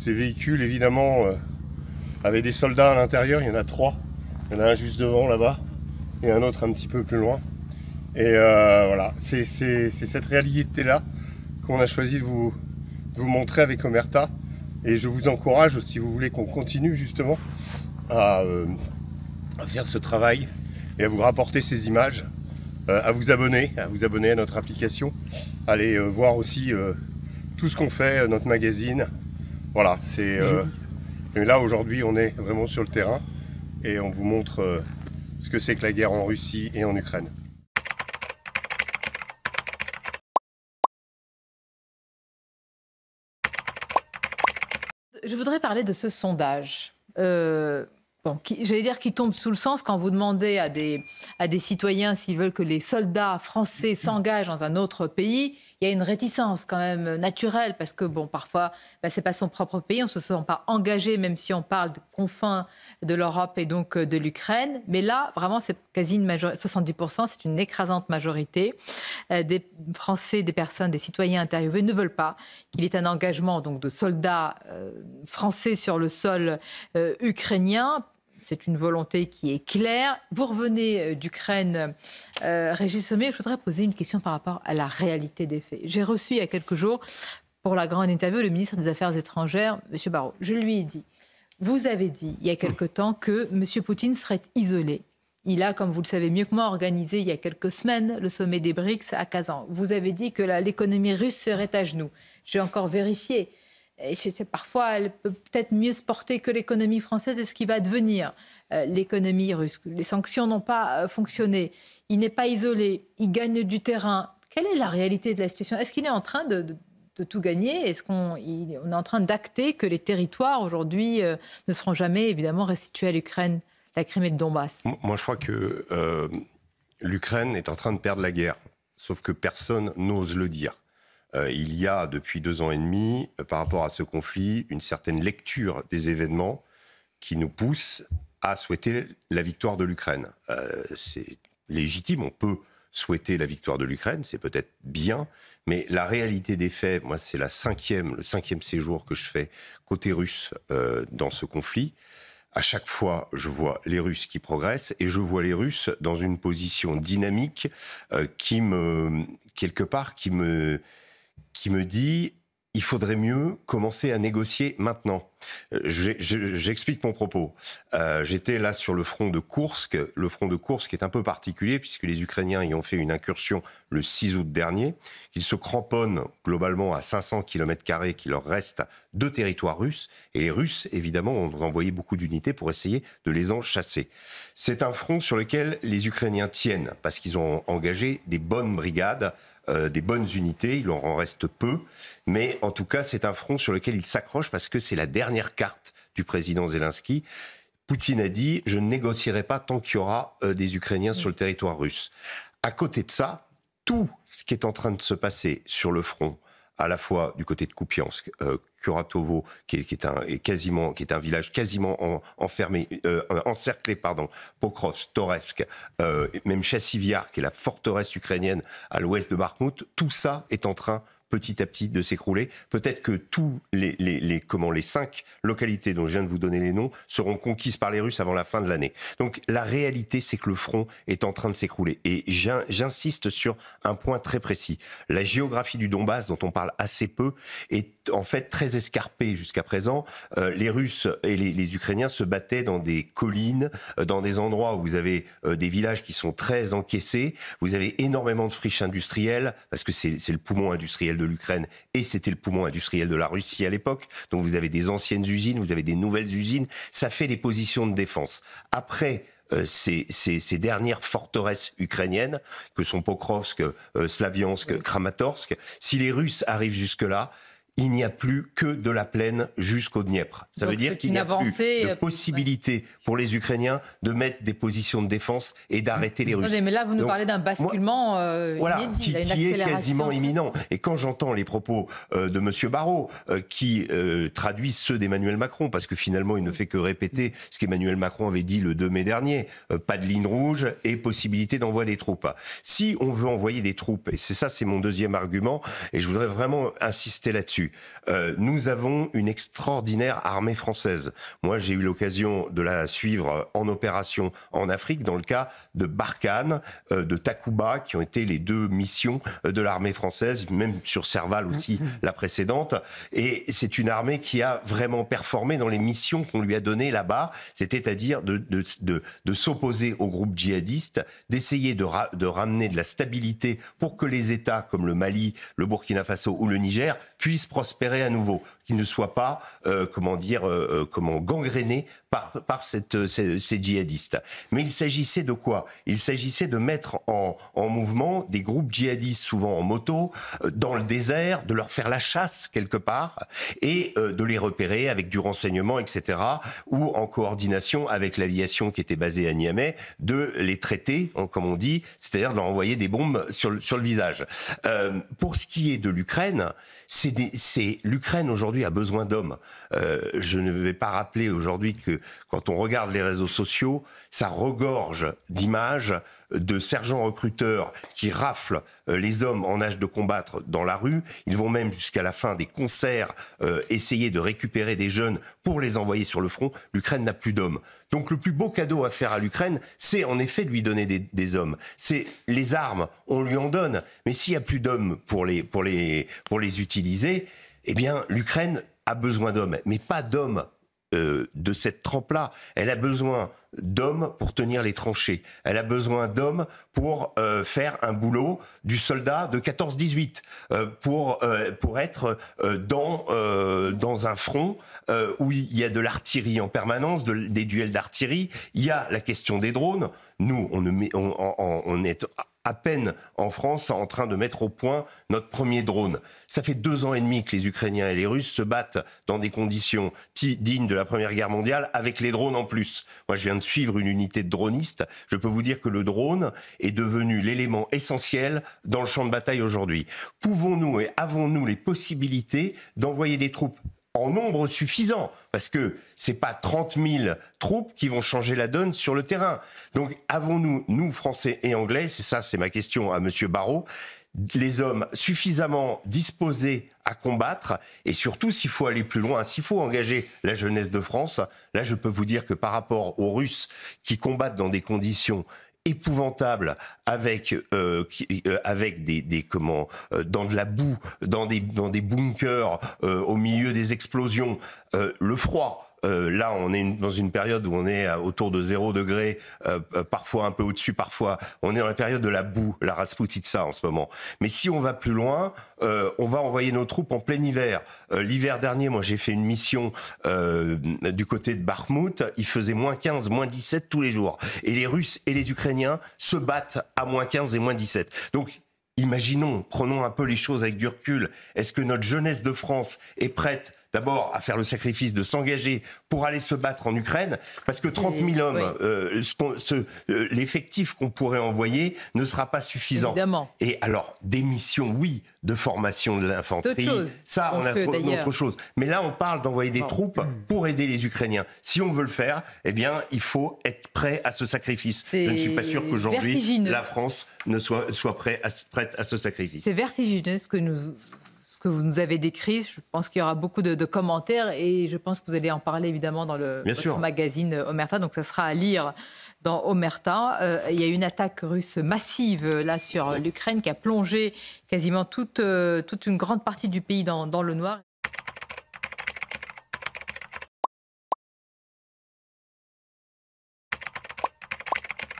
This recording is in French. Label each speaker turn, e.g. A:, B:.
A: Ces véhicules, évidemment, avaient des soldats à l'intérieur. Il y en a 3. Il y en a un juste devant, là-bas, et un autre un petit peu plus loin. Et voilà, c'est cette réalité-là qu'on a choisi de vous montrer avec Omerta. Et je vous encourage, si vous voulez qu'on continue justement à faire ce travail et à vous rapporter ces images, à vous abonner à notre application, allez voir aussi tout ce qu'on fait, notre magazine. Voilà, et là aujourd'hui on est vraiment sur le terrain et on vous montre ce que c'est que la guerre en Russie et en Ukraine.
B: Je voudrais parler de ce sondage. J'allais dire qui tombe sous le sens quand vous demandez à des citoyens s'ils veulent que les soldats français s'engagent dans un autre pays. Il y a une réticence quand même naturelle parce que parfois, c'est pas son propre pays, on se sent pas engagé même si on parle des confins de l'Europe et donc de l'Ukraine. Mais là, vraiment, c'est quasi 70%, c'est une écrasante majorité des Français, des personnes, des citoyens interviewés ne veulent pas qu'il y ait un engagement donc de soldats français sur le sol ukrainien. C'est une volonté qui est claire. Vous revenez d'Ukraine, Régis Sommier. Je voudrais poser une question par rapport à la réalité des faits. J'ai reçu il y a quelques jours, pour la grande interview, le ministre des Affaires étrangères, M. Barrot. Je lui ai dit, vous avez dit il y a quelque temps que M. Poutine serait isolé. Il a, comme vous le savez mieux que moi, organisé il y a quelques semaines le sommet des BRICS à Kazan. Vous avez dit que l'économie russe serait à genoux. J'ai encore vérifié. Et parfois, elle peut peut-être mieux se porter que l'économie française et ce qui va devenir l'économie russe. Les sanctions n'ont pas fonctionné. Il n'est pas isolé. Il gagne du terrain. Quelle est la réalité de la situation? Est-ce qu'il est en train de tout gagner? Est-ce qu'on est en train d'acter que les territoires, aujourd'hui, ne seront jamais, évidemment, restitués à l'Ukraine, la Crimée et le Donbass?
A: Moi, je crois que l'Ukraine est en train de perdre la guerre. Sauf que personne n'ose le dire. Il y a, depuis 2 ans et demi, par rapport à ce conflit, une certaine lecture des événements qui nous pousse à souhaiter la victoire de l'Ukraine. C'est légitime, on peut souhaiter la victoire de l'Ukraine, c'est peut-être bien, mais la réalité des faits, moi c'est le 5e séjour que je fais côté russe dans ce conflit. À chaque fois, je vois les Russes qui progressent et je vois les Russes dans une position dynamique qui me dit il faudrait mieux commencer à négocier maintenant. J'explique mon propos. J'étais là sur le front de Koursk. Le front de Koursk est un peu particulier puisque les Ukrainiens y ont fait une incursion le 6 août dernier. Ils se cramponnent globalement à 500 km² qu'il leur reste de territoire russe. Et les Russes, évidemment, ont envoyé beaucoup d'unités pour essayer de les en chasser. C'est un front sur lequel les Ukrainiens tiennent parce qu'ils ont engagé des bonnes brigades, des bonnes unités, il leur en reste peu, mais en tout cas c'est un front sur lequel ils s'accrochent parce que c'est la dernière carte du président Zelensky. Poutine a dit « je ne négocierai pas tant qu'il y aura des Ukrainiens sur le territoire russe ». À côté de ça, tout ce qui est en train de se passer sur le front, à la fois du côté de Kupiansk, Kuratovo, qui est un village quasiment encerclé, Pokrovsk, Toretsk, même Chassivyar, qui est la forteresse ukrainienne à l'ouest de Bakhmout, tout ça est en train petit à petit de s'écrouler. Peut-être que tous les 5 localités dont je viens de vous donner les noms seront conquises par les Russes avant la fin de l'année. Donc la réalité, c'est que le front est en train de s'écrouler. Et j'insiste sur un point très précis. La géographie du Donbass, dont on parle assez peu, est en fait très escarpée jusqu'à présent. Les Russes et les Ukrainiens se battaient dans des collines, dans des endroits où vous avez des villages qui sont très encaissés. Vous avez énormément de friches industrielles, parce que c'est le poumon industriel de l'Ukraine et c'était le poumon industriel de la Russie à l'époque. Donc vous avez des anciennes usines, vous avez des nouvelles usines. Ça fait des positions de défense. Après ces dernières forteresses ukrainiennes, que sont Pokrovsk, Slaviansk, Kramatorsk, si les Russes arrivent jusque-là, il n'y a plus que de la plaine jusqu'au Dniepr. Ça veut dire qu'il n'y a plus de possibilité pour les Ukrainiens de mettre des positions de défense et d'arrêter les Russes.
B: Mais là, vous nous parlez d'un basculement
A: qui est quasiment imminent. Et quand j'entends les propos de M. Barrot, qui traduisent ceux d'Emmanuel Macron, parce que finalement, il ne fait que répéter ce qu'Emmanuel Macron avait dit le 2 mai dernier, pas de ligne rouge et possibilité d'envoyer des troupes. Si on veut envoyer des troupes, et c'est mon deuxième argument, et je voudrais vraiment insister là-dessus, là-dessus. Nous avons une extraordinaire armée française. Moi, j'ai eu l'occasion de la suivre en opération en Afrique, dans le cas de Barkhane, de Takuba, qui ont été les 2 missions de l'armée française, même sur Serval aussi, la précédente. Et c'est une armée qui a vraiment performé dans les missions qu'on lui a données là-bas, c'est-à-dire de s'opposer aux groupes djihadistes, d'essayer de ramener de la stabilité pour que les États comme le Mali, le Burkina Faso ou le Niger puissent prospérer à nouveau, qu'ils ne soient pas gangrénés par ces djihadistes. Mais il s'agissait de quoi? Il s'agissait de mettre en mouvement des groupes djihadistes, souvent en moto, dans le désert, de leur faire la chasse quelque part, et de les repérer avec du renseignement, etc., ou en coordination avec l'aviation qui était basée à Niamey, de les traiter, comme on dit, c'est-à-dire de leur envoyer des bombes sur le visage. Pour ce qui est de l'Ukraine, l'Ukraine aujourd'hui a besoin d'hommes. Je ne vais pas rappeler aujourd'hui que quand on regarde les réseaux sociaux, ça regorge d'images de sergents recruteurs qui raflent les hommes en âge de combattre dans la rue. Ils vont même jusqu'à la fin des concerts essayer de récupérer des jeunes pour les envoyer sur le front. L'Ukraine n'a plus d'hommes. Donc le plus beau cadeau à faire à l'Ukraine, c'est en effet de lui donner des hommes. C'est les armes, on lui en donne. Mais s'il n'y a plus d'hommes pour les utiliser, eh bien l'Ukraine a besoin d'hommes, mais pas d'hommes de cette trempe-là. Elle a besoin d'hommes pour tenir les tranchées. Elle a besoin d'hommes pour faire un boulot du soldat de 14-18, pour être dans un front où il y a de l'artillerie en permanence, des duels d'artillerie. Il y a la question des drones. Nous, on est à peine en France en train de mettre au point notre premier drone. Ça fait 2 ans et demi que les Ukrainiens et les Russes se battent dans des conditions dignes de la Première Guerre mondiale avec les drones en plus. Moi, je viens de suivre une unité de dronistes. Je peux vous dire que le drone est devenu l'élément essentiel dans le champ de bataille aujourd'hui. Pouvons-nous et avons-nous les possibilités d'envoyer des troupes en nombre suffisant, parce que c'est pas 30 000 troupes qui vont changer la donne sur le terrain. Donc avons-nous, nous Français et Anglais, c'est ma question à Monsieur Barrot, les hommes suffisamment disposés à combattre, et surtout s'il faut aller plus loin, s'il faut engager la jeunesse de France, là je peux vous dire que par rapport aux Russes qui combattent dans des conditions épouvantable avec dans de la boue, dans des bunkers au milieu des explosions, le froid. Là, on est dans une période où on est autour de 0 degré, parfois un peu au-dessus, parfois. On est dans la période de la boue, la Rasputitsa en ce moment. Mais si on va plus loin, on va envoyer nos troupes en plein hiver. L'hiver dernier, moi, j'ai fait une mission du côté de Bakhmout. Il faisait -15, -17 tous les jours. Et les Russes et les Ukrainiens se battent à -15 et -17. Donc, imaginons, prenons un peu les choses avec du recul. Est-ce que notre jeunesse de France est prête d'abord à faire le sacrifice de s'engager pour aller se battre en Ukraine? Parce que 30 000 hommes, oui. L'effectif qu'on pourrait envoyer ne sera pas suffisant.
B: Évidemment.
A: Et alors, des missions, oui, de formation de l'infanterie, ça, on a autre chose. Mais là, on parle d'envoyer des troupes pour aider les Ukrainiens. Si on veut le faire, eh bien, il faut être prêt à ce sacrifice. Je ne suis pas sûr qu'aujourd'hui, la France ne soit prête à ce sacrifice.
B: C'est vertigineux ce que vous nous avez décrit. Je pense qu'il y aura beaucoup de commentaires et je pense que vous allez en parler évidemment dans votre magazine Omerta. Donc ça sera à lire dans Omerta. Il y a une attaque russe massive là sur l'Ukraine qui a plongé quasiment toute une grande partie du pays dans le noir.